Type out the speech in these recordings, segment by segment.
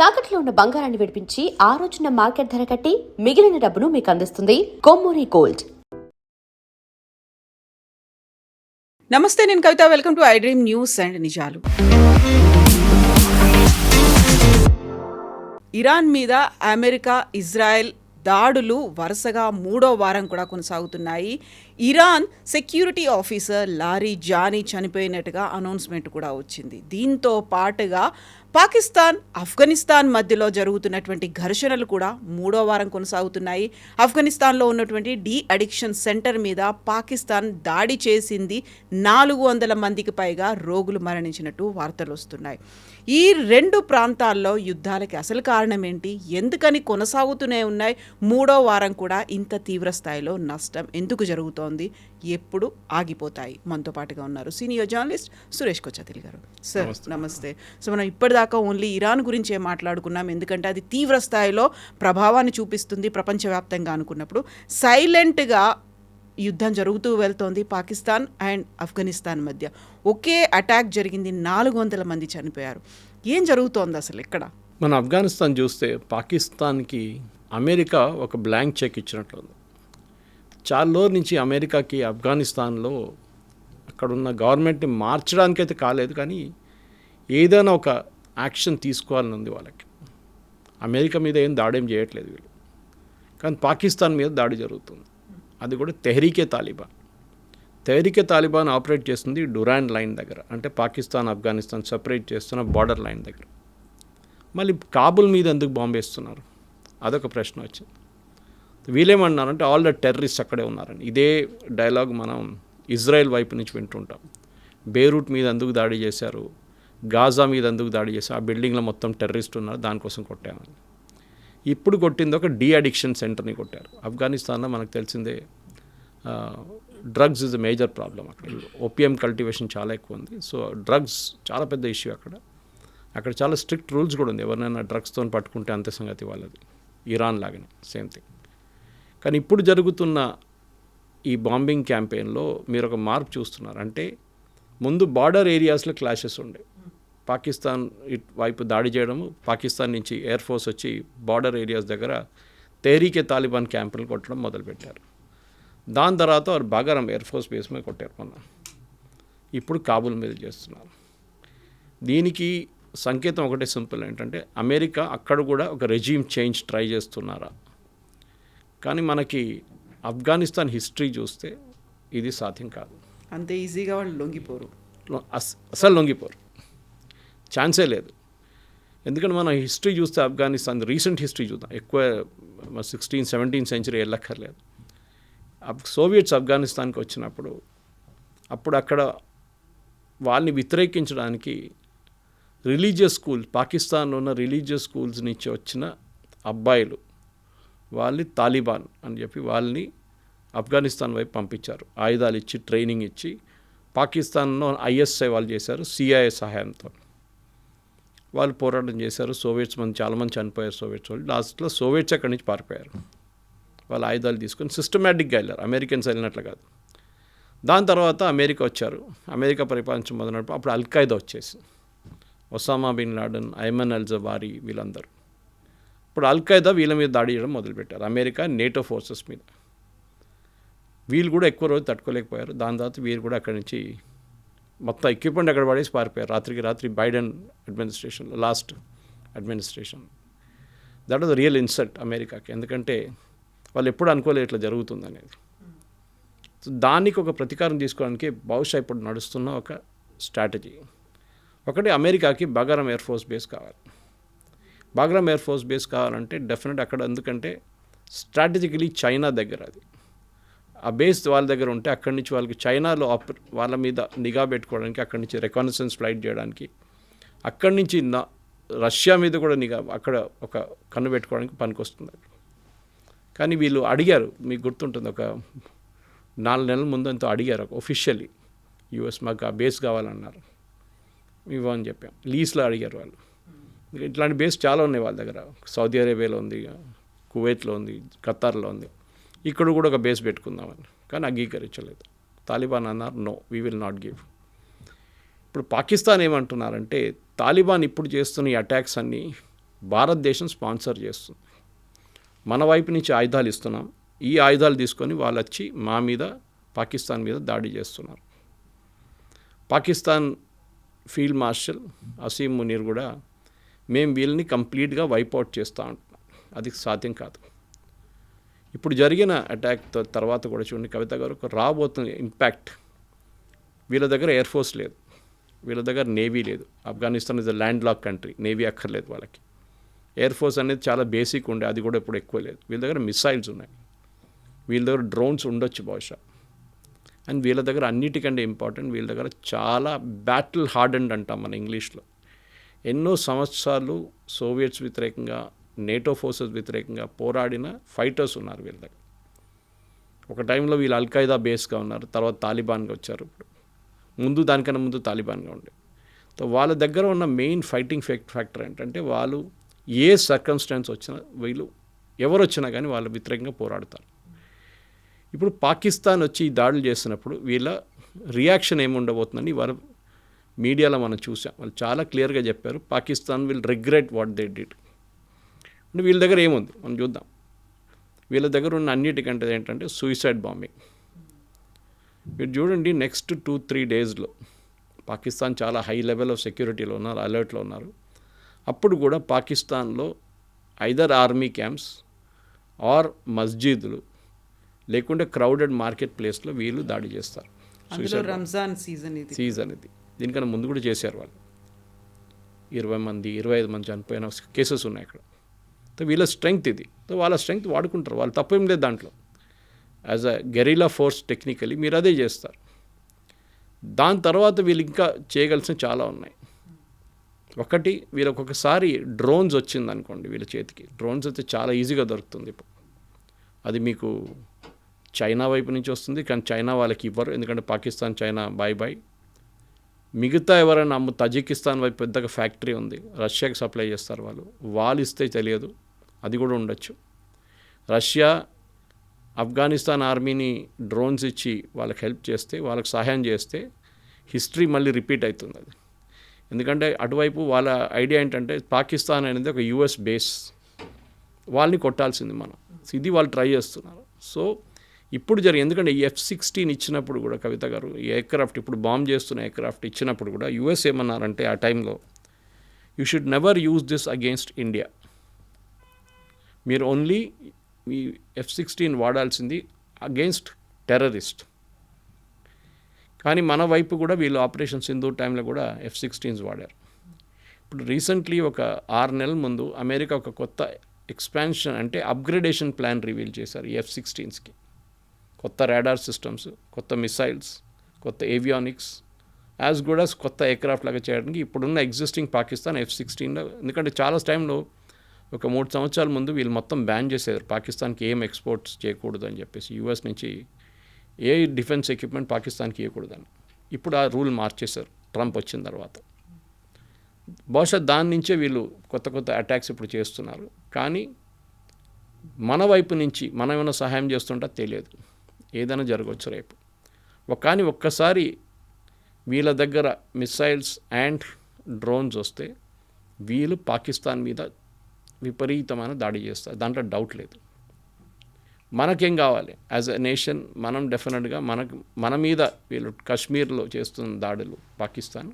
తాకట్లో ఉన్న బంగారాన్ని విడిపించి ఆ రోజున మార్కెట్ ధర కట్టి మిగిలిన డబ్బును మీకు అందిస్తుంది కొమ్మూరి గోల్డ్. నమస్తే, నేను కవిత. Welcome to I dream news and నిజాలు. ఇరాన్ మీద అమెరికా, ఇజ్రాయెల్ దాడులు వరుసగా 3వ వారం కూడా కొనసాగుతున్నాయి. Iran security officer Larijani చనిపోయినట్టుగా అనౌన్స్మెంట్ కూడా వచ్చింది. దీంతో పాటుగా పాకిస్తాన్, ఆఫ్ఘనిస్తాన్ మధ్యలో జరుగుతున్నటువంటి ఘర్షణలు కూడా 3వ వారం కొనసాగుతున్నాయి. ఆఫ్ఘనిస్తాన్లో ఉన్నటువంటి డీ అడిక్షన్ సెంటర్ మీద పాకిస్తాన్ దాడి చేసింది. 400 మందికి పైగా రోగులు మరణించినట్టు వార్తలు వస్తున్నాయి. ఈ రెండు ప్రాంతాల్లో యుద్ధాలకి అసలు కారణం ఏంటి, ఎందుకని కొనసాగుతూనే ఉన్నాయి, 3వ వారం కూడా ఇంత తీవ్ర స్థాయిలో నష్టం ఎందుకు జరుగుతోంది, ఎప్పుడు ఆగిపోతాయి? మనతో పాటుగా ఉన్నారు సీనియర్ జర్నలిస్ట్ సురేష్ కొచ్చతిల్ గారు. సార్ నమస్తే. సో మనం ఇప్పటిదాకా ఓన్లీ ఇరాన్ గురించే మాట్లాడుకున్నాం, ఎందుకంటే అది తీవ్ర స్థాయిలో ప్రభావాన్ని చూపిస్తుంది ప్రపంచవ్యాప్తంగా అనుకున్నప్పుడు. సైలెంట్గా యుద్ధం జరుగుతూ వెళ్తోంది పాకిస్తాన్ అండ్ ఆఫ్ఘనిస్తాన్ మధ్య. ఒకే అటాక్ జరిగింది, 400 మంది చనిపోయారు. ఏం జరుగుతోంది అసలు ఇక్కడ? మన ఆఫ్ఘనిస్తాన్ చూస్తే పాకిస్తాన్కి అమెరికా ఒక బ్లాంక్ చెక్ ఇచ్చినట్లుంది. చాలా రోజుల నుంచి అమెరికాకి ఆఫ్ఘనిస్తాన్లో అక్కడున్న గవర్నమెంట్ని మార్చడానికైతే కాలేదు, కానీ ఏదైనా ఒక యాక్షన్ తీసుకోవాలని ఉంది వాళ్ళకి. అమెరికా మీద ఏం దాడేం చేయట్లేదు వీళ్ళు, కానీ పాకిస్తాన్ మీద దాడి జరుగుతుంది. అది కూడా Tehreek Taliban. Tehreek Taliban operate చేస్తుంది డురాండ్ లైన్ దగ్గర, అంటే పాకిస్తాన్ ఆఫ్ఘనిస్తాన్ సపరేట్ చేస్తున్న బార్డర్ లైన్ దగ్గర. మళ్ళీ కాబుల్ మీద ఎందుకు బాంబు వేస్తున్నారు, అదొక ప్రశ్న వచ్చింది. వీళ్ళేమన్నారంటే ఆల్ ద టెర్రరిస్ట్ అక్కడే ఉన్నారని. ఇదే డైలాగ్ మనం ఇజ్రాయెల్ వైపు నుంచి వింటుంటాం. బేరూట్ మీద ఎందుకు దాడి చేశారు, గాజా మీద ఎందుకు దాడి చేశారు, ఆ బిల్డింగ్లో మొత్తం టెర్రరిస్ట్ ఉన్నారు, దానికోసం కొట్టామని. ఇప్పుడు కొట్టింది ఒక డీ అడిక్షన్ సెంటర్ని కొట్టారు. ఆఫ్ఘనిస్తాన్లో మనకు తెలిసిందే drugs is a major problem. అక్కడ ఓపియం కల్టివేషన్ చాలా ఎక్కువ ఉంది. సో డ్రగ్స్ చాలా పెద్ద ఇష్యూ అక్కడ చాలా స్ట్రిక్ట్ రూల్స్ కూడా ఉంది. ఎవరినైనా డ్రగ్స్తో పట్టుకుంటే అంతే సంగతి వాళ్ళది. ఇరాన్ లాగానే సేమ్ థింగ్. కానీ ఇప్పుడు జరుగుతున్న ఈ బాంబింగ్ క్యాంపెయిన్లో మీరు ఒక మార్పు చూస్తున్నారు. అంటే ముందు బార్డర్ ఏరియాస్లో క్లాషెస్ ఉండే, పాకిస్తాన్ వైపు దాడి చేయడము, పాకిస్తాన్ నుంచి ఎయిర్ ఫోర్స్ వచ్చి బార్డర్ ఏరియాస్ దగ్గర తెహ్రీకే తాలిబాన్ క్యాంపులు కొట్టడం మొదలుపెట్టారు. దాని తర్వాత వారు బాగారం ఎయిర్ ఫోర్స్ బేస్ మీద కొట్టారు మొన్న. ఇప్పుడు కాబుల్ మీద చేస్తున్నారు. దీనికి సంకేతం ఒకటే సింపుల్, ఏంటంటే అమెరికా అక్కడ కూడా ఒక రెజీమ్ చేంజ్ ట్రై చేస్తున్నారా. కానీ మనకి ఆఫ్ఘనిస్తాన్ హిస్టరీ చూస్తే ఇది సాధ్యం కాదు. అంతే ఈజీగా వాళ్ళు లొంగిపోరు, అసలు లొంగిపోరు, ఛాన్సే లేదు. ఎందుకంటే మన హిస్టరీ చూస్తే ఆఫ్ఘనిస్తాన్ రీసెంట్ హిస్టరీ చూద్దాం, ఎక్కువ 16th, 17th సెంచరీ వెళ్ళక్కర్లేదు. సోవియట్స్ ఆఫ్ఘనిస్తాన్కి వచ్చినప్పుడు అప్పుడు అక్కడ వాళ్ళని వ్యతిరేకించడానికి రిలీజియస్ స్కూల్, పాకిస్తాన్లో ఉన్న రిలీజియస్ స్కూల్స్ నుంచి వచ్చిన అబ్బాయిలు, వాళ్ళని తాలిబాన్ అని చెప్పి వాళ్ళని ఆఫ్ఘనిస్తాన్ వైపు పంపించారు. ఆయుధాలు ఇచ్చి ట్రైనింగ్ ఇచ్చి. పాకిస్తాన్లో ఐఎస్ఐ వాళ్ళు చేశారు సిఐఏ సహాయంతో. వాళ్ళు పోరాటం చేశారు. సోవియట్స్ చాలామంది చనిపోయారు సోవియట్స్ వాళ్ళు. లాస్ట్లో సోవియట్స్ అక్కడి నుంచి పారిపోయారు. వాళ్ళు ఆయుధాలు తీసుకొని సిస్టమేటిక్గా వెళ్ళారు, అమెరికన్స్ వెళ్ళినట్లు కాదు. దాని తర్వాత అమెరికా వచ్చారు. అమెరికా పరిపాలించడం మొదలైనప్పుడు అప్పుడు అల్ఖైదా వచ్చేసి ఒసామా బిన్ లాడెన్, ఐమన్ అల్ జవారీ వీళ్ళందరూ. ఇప్పుడు అల్ఖైదా వీళ్ళ మీద దాడి చేయడం మొదలుపెట్టారు, అమెరికా నేటో ఫోర్సెస్ మీద. వీళ్ళు కూడా ఎక్కువ రోజు తట్టుకోలేకపోయారు. దాని తర్వాత వీరు కూడా అక్కడి నుంచి మొత్తం ఎక్విప్మెంట్ అక్కడ పడేసి పారిపోయారు రాత్రికి రాత్రి. బైడెన్ అడ్మినిస్ట్రేషన్లో, last administration. That was real insult అమెరికాకి, ఎందుకంటే వాళ్ళు ఎప్పుడు అనుకోలేదు ఇట్లా జరుగుతుంది అనేది. దానికి ఒక ప్రతీకారం తీసుకోవడానికి బహుశా ఇప్పుడు నడుస్తున్న ఒక స్ట్రాటజీ ఒకటి, అమెరికాకి బాగారం ఎయిర్ ఫోర్స్ బేస్ కావాలి. బాగ్రామ్ ఎయిర్ ఫోర్స్ బేస్ కావాలంటే డెఫినెట్ అక్కడ, ఎందుకంటే స్ట్రాటజికలీ చైనా దగ్గర అది. ఆ బేస్ వాళ్ళ దగ్గర ఉంటే అక్కడి నుంచి వాళ్ళకి చైనాలో వాళ్ళ మీద నిఘా పెట్టుకోవడానికి, అక్కడి నుంచి రికానసెన్స్ ఫ్లైట్ చేయడానికి, అక్కడి నుంచి రష్యా మీద కూడా నిఘా, అక్కడ ఒక కన్ను పెట్టుకోవడానికి పనికొస్తుంది. కానీ వీళ్ళు అడిగారు, మీకు గుర్తుంటుంది, ఒక 4 నెలల ముందంతా అడిగారు ఒఫిషియల్లీ, యూఎస్ మాకు ఆ బేస్ కావాలన్నారు, ఇవ్వని చెప్పాం. లీజ్లో అడిగారు వాళ్ళు. ఇట్లాంటి బేస్ చాలా ఉన్నాయి వాళ్ళ దగ్గర. సౌదీ అరేబియాలో ఉంది, కువైట్లో ఉంది, ఖతార్లో ఉంది. ఇక్కడ కూడా ఒక బేస్ పెట్టుకుందామని, కానీ అంగీకరించలేదు. తాలిబాన్ అన్నారు no, we will not give. ఇప్పుడు పాకిస్తాన్ ఏమంటున్నారంటే తాలిబాన్ ఇప్పుడు చేస్తున్న ఈ అటాక్స్ అన్నీ భారతదేశం స్పాన్సర్ చేస్తుంది. మన వైపు నుంచి ఆయుధాలు ఇస్తున్నాం, ఈ ఆయుధాలు తీసుకొని వాళ్ళు వచ్చి మా మీద పాకిస్తాన్ మీద దాడి చేస్తున్నారు. పాకిస్తాన్ ఫీల్డ్ మార్షల్ అసీం మునీర్ కూడా మేము వీళ్ళని కంప్లీట్గా వైపౌట్ చేస్తూ ఉంటున్నాం, అది సాధ్యం కాదు. ఇప్పుడు జరిగిన అటాక్ తర్వాత కూడా చూడండి కవిత గారు, రాబోతున్న ఇంపాక్ట్, వీళ్ళ దగ్గర ఎయిర్ ఫోర్స్ లేదు, వీళ్ళ దగ్గర నేవీ లేదు. Afghanistan is a land lock country, navy అక్కర్లేదు వాళ్ళకి. ఎయిర్ ఫోర్స్ అనేది చాలా బేసిక్ ఉండే, అది కూడా ఇప్పుడు ఎక్కువ లేదు. వీళ్ళ దగ్గర మిసైల్స్ ఉన్నాయి, వీళ్ళ దగ్గర డ్రోన్స్ ఉండొచ్చు బహుశా. అండ్ వీళ్ళ దగ్గర అన్నిటికంటే ఇంపార్టెంట్, వీళ్ళ దగ్గర చాలా బ్యాటిల్ హార్డెండ్ అంటాం మన ఇంగ్లీష్లో. ఎన్నో సంవత్సరాలు సోవియట్స్ వ్యతిరేకంగా, నేటో ఫోర్సెస్ వ్యతిరేకంగా పోరాడిన ఫైటర్స్ ఉన్నారు వీళ్ళ దగ్గర. ఒక టైంలో వీళ్ళు అల్ఖైదా బేస్గా ఉన్నారు, తర్వాత తాలిబాన్గా వచ్చారు. ఇప్పుడు ముందు దానికన్నా ముందు తాలిబాన్గా ఉండే. సో వాళ్ళ దగ్గర ఉన్న మెయిన్ ఫైటింగ్ ఫ్యాక్టర్ ఏంటంటే వాళ్ళు ఏ సర్కమ్స్టాన్స్ వచ్చినా, వీళ్ళు ఎవరు వచ్చినా కానీ వాళ్ళ వ్యతిరేకంగా పోరాడతారు. ఇప్పుడు పాకిస్తాన్ వచ్చి ఈ దాడులు చేస్తున్నప్పుడు వీళ్ళ రియాక్షన్ ఏముండబోతుందని వాళ్ళ మీడియాలో మనం చూసాం. వాళ్ళు చాలా క్లియర్గా చెప్పారు, Pakistan will regret what they did. అంటే వీళ్ళ దగ్గర ఏముంది మనం చూద్దాం. వీళ్ళ దగ్గర ఉన్న అన్నిటికంటే ఏంటంటే సూసైడ్ బాంబింగ్. మీరు చూడండి, నెక్స్ట్ 2-3 డేస్లో పాకిస్తాన్ చాలా హై లెవెల్ ఆఫ్ సెక్యూరిటీలో ఉన్నారు, అలర్ట్లో ఉన్నారు. అప్పుడు కూడా పాకిస్తాన్లో ఐదర్ ఆర్మీ క్యాంప్స్ ఆర్ మస్జిద్లు లేకుంటే క్రౌడెడ్ మార్కెట్ ప్లేస్లో వీళ్ళు దాడి చేస్తారు. రంజాన్ సీజన్ ఇది. దీనికన్నా ముందు కూడా చేశారు వాళ్ళు. 20 మంది 25 మంది చనిపోయిన కేసెస్ ఉన్నాయి అక్కడ. సో వీళ్ళ స్ట్రెంగ్త్ ఇది. సో వాళ్ళ స్ట్రెంగ్త్ వాడుకుంటారు, వాళ్ళు తప్పేం లేదు దాంట్లో. As a guerrilla force technically మీరు అదే చేస్తారు. దాని తర్వాత వీళ్ళు ఇంకా చేయగలిసిన చాలా ఉన్నాయి. ఒకటి, వీళ్ళకి ఒకసారి డ్రోన్స్ వచ్చిందనుకోండి, వీళ్ళ చేతికి డ్రోన్స్ అయితే చాలా ఈజీగా దొరుకుతుంది ఇప్పుడు. అది మీకు చైనా వైపు నుంచి వస్తుంది, కానీ చైనా వాళ్ళకి ఇవ్వరు, ఎందుకంటే పాకిస్తాన్ చైనా బాయ్. మిగతా ఎవరైనా తజికిస్తాన్ వైపు పెద్దగా ఫ్యాక్టరీ ఉంది, రష్యాకి సప్లై చేస్తారు వాళ్ళు ఇస్తే తెలియదు, అది కూడా ఉండొచ్చు. రష్యా ఆఫ్ఘనిస్తాన్ ఆర్మీని డ్రోన్స్ ఇచ్చి వాళ్ళకి హెల్ప్ చేస్తే, వాళ్ళకి సహాయం చేస్తే హిస్టరీ మళ్ళీ రిపీట్ అవుతుంది అది. ఎందుకంటే అటువైపు వాళ్ళ ఐడియా ఏంటంటే పాకిస్తాన్ అనేది ఒక యుఎస్ బేస్, వాళ్ళని కొట్టాల్సింది మనం. ఇది వాళ్ళు ట్రై చేస్తున్నారు. సో ఇప్పుడు ఎందుకంటే ఈ F-16 ఇచ్చినప్పుడు కూడా కవిత గారు, ఈ ఎయిర్క్రాఫ్ట్ ఇప్పుడు బాంబ్ చేస్తున్న ఎయిర్క్రాఫ్ట్ ఇచ్చినప్పుడు కూడా యుఎస్ ఏమన్నారంటే ఆ టైంలో, you should never use this against India. మీరు ఓన్లీ ఈ F-16 వాడాల్సింది అగెయిన్స్ట్ టెర్రరిస్ట్. కానీ మన వైపు కూడా వీళ్ళు ఆపరేషన్ సింధూర్ టైంలో కూడా F-16s వాడారు. ఇప్పుడు రీసెంట్లీ ఒక 6 నెలల ముందు అమెరికా ఒక కొత్త ఎక్స్పాన్షన్ అంటే అప్గ్రేడేషన్ ప్లాన్ రివీల్ చేశారు ఈ F-16స్కి. కొత్త రాడార్ సిస్టమ్స్, కొత్త మిసైల్స్, కొత్త ఏవియానిక్స్, యాజ్ గుడ్ యాజ్ కొత్త ఎయిర్క్రాఫ్ట్ లాగా చేయడానికి ఇప్పుడున్న ఎగ్జిస్టింగ్ పాకిస్తాన్ F-16లో. ఎందుకంటే చాలా టైంలో ఒక 3 సంవత్సరాల ముందు వీళ్ళు మొత్తం బ్యాన్ చేసేవారు, పాకిస్తాన్కి ఏం ఎక్స్పోర్ట్స్ చేయకూడదు అని చెప్పేసి, యూఎస్ నుంచి ఏ డిఫెన్స్ ఎక్విప్మెంట్ పాకిస్తాన్కి ఇవ్వకూడదని. ఇప్పుడు ఆ రూల్ మార్చేశారు ట్రంప్ వచ్చిన తర్వాత. బహుశా దాని నుంచే వీళ్ళు కొత్త అటాక్స్ ఇప్పుడు చేస్తున్నారు. కానీ మన వైపు నుంచి మనం ఏమైనా సహాయం చేస్తుంటా తెలియదు, ఏదైనా జరగవచ్చు రేపు. కానీ ఒక్కసారి వీళ్ళ దగ్గర మిసైల్స్ అండ్ డ్రోన్స్ వస్తే వీళ్ళు పాకిస్తాన్ మీద విపరీతమైన దాడి చేస్తారు, దాంట్లో డౌట్ లేదు. మనకేం కావాలి యాజ్ ఎ నేషన్, మనం డెఫినెట్గా మన మీద వీళ్ళు కాశ్మీర్లో చేస్తున్న దాడులు పాకిస్తాన్,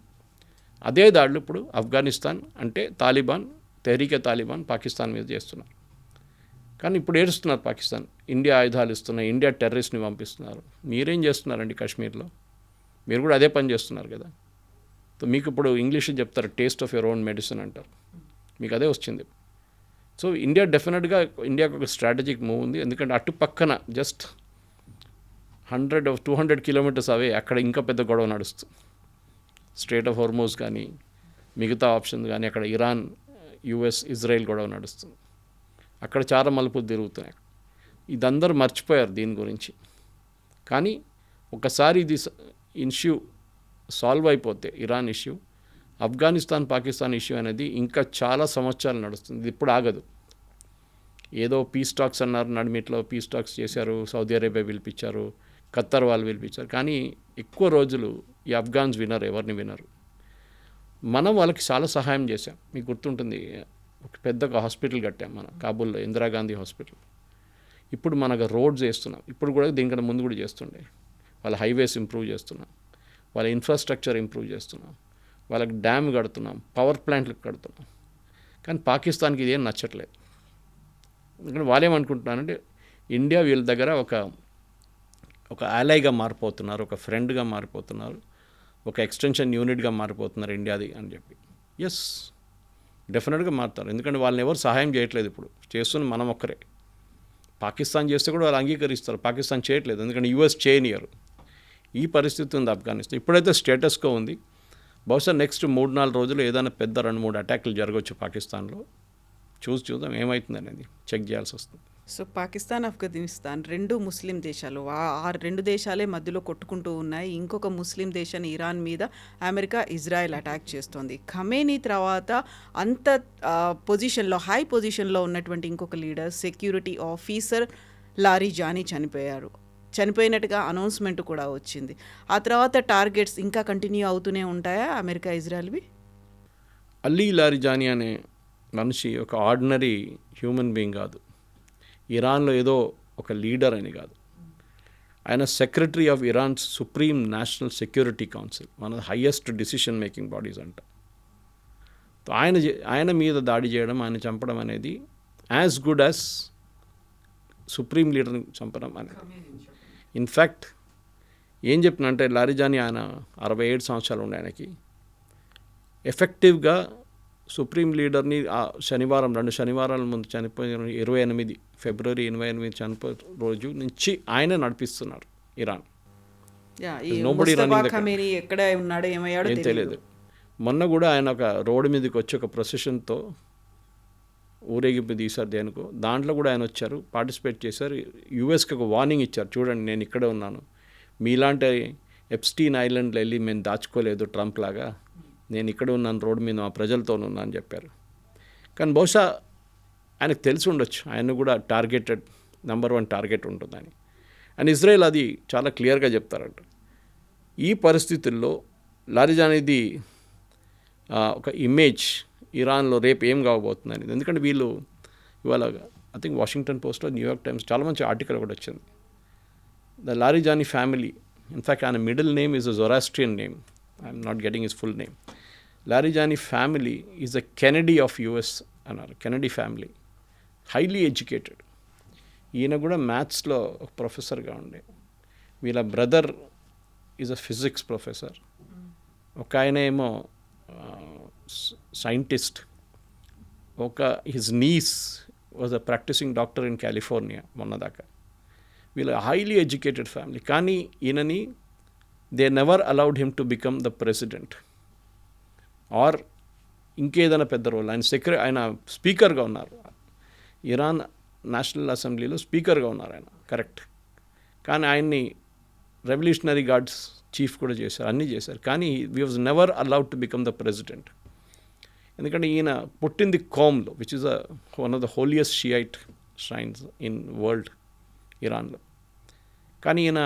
అదే దాడులు ఇప్పుడు ఆఫ్ఘనిస్తాన్ అంటే తాలిబాన్, తెహ్రీకే తాలిబాన్ పాకిస్తాన్ మీద చేస్తున్నారు. కానీ ఇప్పుడు ఏడుస్తున్నారు పాకిస్తాన్, ఇండియా ఆయుధాలు ఇస్తున్నాయి, ఇండియా టెర్రరిస్ట్ని పంపిస్తున్నారు. మీరేం చేస్తున్నారండి కాశ్మీర్లో? మీరు కూడా అదే పని చేస్తున్నారు కదా. సో మీకు ఇప్పుడు ఇంగ్లీష్లో చెప్తారు, taste of your own medicine అంటారు, మీకు అదే వచ్చింది. సో ఇండియా డెఫినెట్గా, ఇండియాకు ఒక స్ట్రాటజిక్ మూవ్ ఉంది. ఎందుకంటే అటు పక్కన జస్ట్ 100-200 కిలోమీటర్స్ అవే అక్కడ ఇంకా పెద్ద గొడవ నడుస్తుంది. స్ట్రేట్ ఆఫ్ హోర్మోజ్ కానీ మిగతా ఆప్షన్ కానీ, అక్కడ ఇరాన్, యుఎస్, ఇజ్రాయెల్ గొడవ నడుస్తుంది. అక్కడ చాలా మలుపులు తిరుగుతున్నాయి. ఇదందరూ మర్చిపోయారు దీని గురించి. కానీ ఒకసారి ఇది ఇష్యూ సాల్వ్ అయిపోతే, Iran issue, Afghanistan Pakistan issue అనేది ఇంకా చాలా సంవత్సరాలు నడుస్తుంది, ఇది ఇప్పుడు ఆగదు. ఏదో పీస్ టాక్స్ అన్నారు, నడిమిట్లో పీస్ టాక్స్ చేశారు, సౌదీ అరేబియా పిలిపించారు, ఖత్తర్ వాళ్ళు పిలిపించారు, కానీ ఎక్కువ రోజులు ఈ ఆఫ్ఘాన్స్ వినరు, ఎవరిని వినరు. మనం వాళ్ళకి చాలా సహాయం చేశాం. మీకు గుర్తుంటుంది, ఒక పెద్ద హాస్పిటల్ కట్టాం మనం కాబూల్లో, ఇందిరాగాంధీ హాస్పిటల్. ఇప్పుడు మనకు రోడ్స్ వేస్తున్నాం, ఇప్పుడు కూడా దీనికన్నా ముందు కూడా చేస్తుండే. వాళ్ళ హైవేస్ ఇంప్రూవ్ చేస్తున్నాం, వాళ్ళ ఇన్ఫ్రాస్ట్రక్చర్ ఇంప్రూవ్ చేస్తున్నాం, వాళ్ళకి డ్యామ్ కడుతున్నాం, పవర్ ప్లాంట్లు కడుతున్నాం. కానీ పాకిస్తాన్కి ఇదేం నచ్చట్లేదు. ఎందుకంటే వాళ్ళేమనుకుంటున్నారంటే ఇండియా వీళ్ళ దగ్గర ఒక ఆలైగా మారిపోతున్నారు, ఒక ఫ్రెండ్గా మారిపోతున్నారు, ఒక ఎక్స్టెన్షన్ యూనిట్గా మారిపోతున్నారు ఇండియాది అని చెప్పి. ఎస్, డెఫినెట్గా మారుతారు. ఎందుకంటే వాళ్ళని ఎవరు సహాయం చేయట్లేదు, ఇప్పుడు చేస్తున్న మనం ఒక్కరే. పాకిస్తాన్ చేస్తే కూడా వాళ్ళు అంగీకరిస్తారు, పాకిస్తాన్ చేయట్లేదు ఎందుకంటే యూఎస్ చేయనియరు. ఈ పరిస్థితి ఉంది ఆఫ్ఘనిస్తాన్. ఇప్పుడైతే స్టేటస్కో ఉంది. బహుశా నెక్స్ట్ 3-4 రోజులు ఏదైనా పెద్ద 2-3 అటాక్లు జరగవచ్చు పాకిస్తాన్లో. చూద్దాం ఏమవుతుంది అనేది చెక్ చేయాల్సి వస్తుంది. సో పాకిస్తాన్, ఆఫ్ఘనిస్తాన్ 2 ముస్లిం దేశాలు, ఆ 2 దేశాలే మధ్యలో కొట్టుకుంటూ ఉన్నాయి. ఇంకొక ముస్లిం దేశాన్ని ఇరాన్ మీద అమెరికా, ఇజ్రాయెల్ అటాక్ చేస్తోంది. ఖమేనీ తర్వాత అంత పొజిషన్లో, హై పొజిషన్లో ఉన్నటువంటి ఇంకొక లీడర్, సెక్యూరిటీ ఆఫీసర్ లారిజానీ చనిపోయినట్టుగా అనౌన్స్మెంట్ కూడా వచ్చింది. ఆ తర్వాత టార్గెట్స్ ఇంకా కంటిన్యూ అవుతూనే ఉంటాయా అమెరికా, ఇజ్రాయెల్వి? అలీ లారిజానీ అనే మనిషి ఒక ఆర్డినరీ హ్యూమన్ బీయింగ్ కాదు, ఇరాన్లో ఏదో ఒక లీడర్ అని కాదు. ఆయన secretary of Iran's supreme national security council, one of the highest decision making bodies అంట. ఆయన మీద దాడి చేయడం, ఆయన చంపడం అనేది యాజ్ గుడ్ యాజ్ సుప్రీం లీడర్ని చంపడం అనేది. ఇన్ఫ్యాక్ట్ ఏం చెప్పినంటే లారిజానీ ఆయన 67 సంవత్సరాలు ఉండే ఆయనకి. ఎఫెక్టివ్గా సుప్రీం లీడర్ని శనివారం 2 శనివారాల ముందు చనిపోయిన 28 ఫిబ్రవరి 28 చనిపోయిన రోజు నుంచి ఆయన నడిపిస్తున్నారు ఇరాన్. ఎక్కడ ఉన్నాడో ఏమయ్యాడో ఏం తెలియదు. మొన్న కూడా ఆయన ఒక రోడ్డు మీదకి వచ్చి ఒక ప్రొసెషన్తో ఊరేగింపు తీశారు దేనికో, దాంట్లో కూడా ఆయన వచ్చారు, పార్టిసిపేట్ చేశారు. యూఎస్కి ఒక వార్నింగ్ ఇచ్చారు, చూడండి నేను ఇక్కడే ఉన్నాను, మీలాంటి ఎప్స్టీన్ ఐలాండ్లో వెళ్ళి మేము దాచుకోలేదు ట్రంప్ లాగా, నేను ఇక్కడ ఉన్నాను, రోడ్డు మీద మా ప్రజలతో ఉన్నాను అని చెప్పారు. కానీ బహుశా ఆయనకు తెలిసి ఉండొచ్చు ఆయన కూడా టార్గెటెడ్, నెంబర్ 1 టార్గెట్ ఉంటుందని. అండ్ ఇజ్రాయెల్ అది చాలా క్లియర్గా చెప్తారంట. ఈ పరిస్థితుల్లో లారిజానీది ఒక ఇమేజ్ ఇరాన్లో రేపు ఏం కావబోతుందని. ఎందుకంటే వీళ్ళు ఇవాళ ఐ థింక్ వాషింగ్టన్ పోస్ట్లో, న్యూయార్క్ టైమ్స్ చాలా మంచి ఆర్టికల్ కూడా వచ్చింది. ద లారిజానీ ఫ్యామిలీ, ఇన్ఫ్యాక్ట్ ఆయన middle name is a Zoroastrian name, I'm not getting his full name. Larijani family is a Kennedy of US అన్నారు, కెనడీ ఫ్యామిలీ, హైలీ ఎడ్యుకేటెడ్. ఈయన కూడా మ్యాథ్స్లో ఒక ప్రొఫెసర్గా ఉండే. వీళ్ళ brother is a physics professor, ఒక ఆయన ఏమో సైంటిస్ట్, ఒక his niece was a practicing doctor in California మొన్నదాకా. వీళ్ళ హైలీ ఎడ్యుకేటెడ్ ఫ్యామిలీ. కానీ ఈయనని they never allowed him to become the president or ఇంకేదైనా పెద్ద రోల్. ఆయన స్పీకర్గా ఉన్నారు, ఇరాన్ నేషనల్ అసెంబ్లీలో స్పీకర్గా ఉన్నారు ఆయన, కరెక్ట్. కానీ ఆయన్ని రెవల్యూషనరీ గార్డ్స్ చీఫ్ కూడా చేశారు, అన్నీ చేశారు. కానీ we was never allowed to become the president. ఎందుకంటే ఈయన పుట్టింది కోమ్లో, which is one of the holiest Shiite shrines in world, ఇరాన్లో. కానీ ఈయన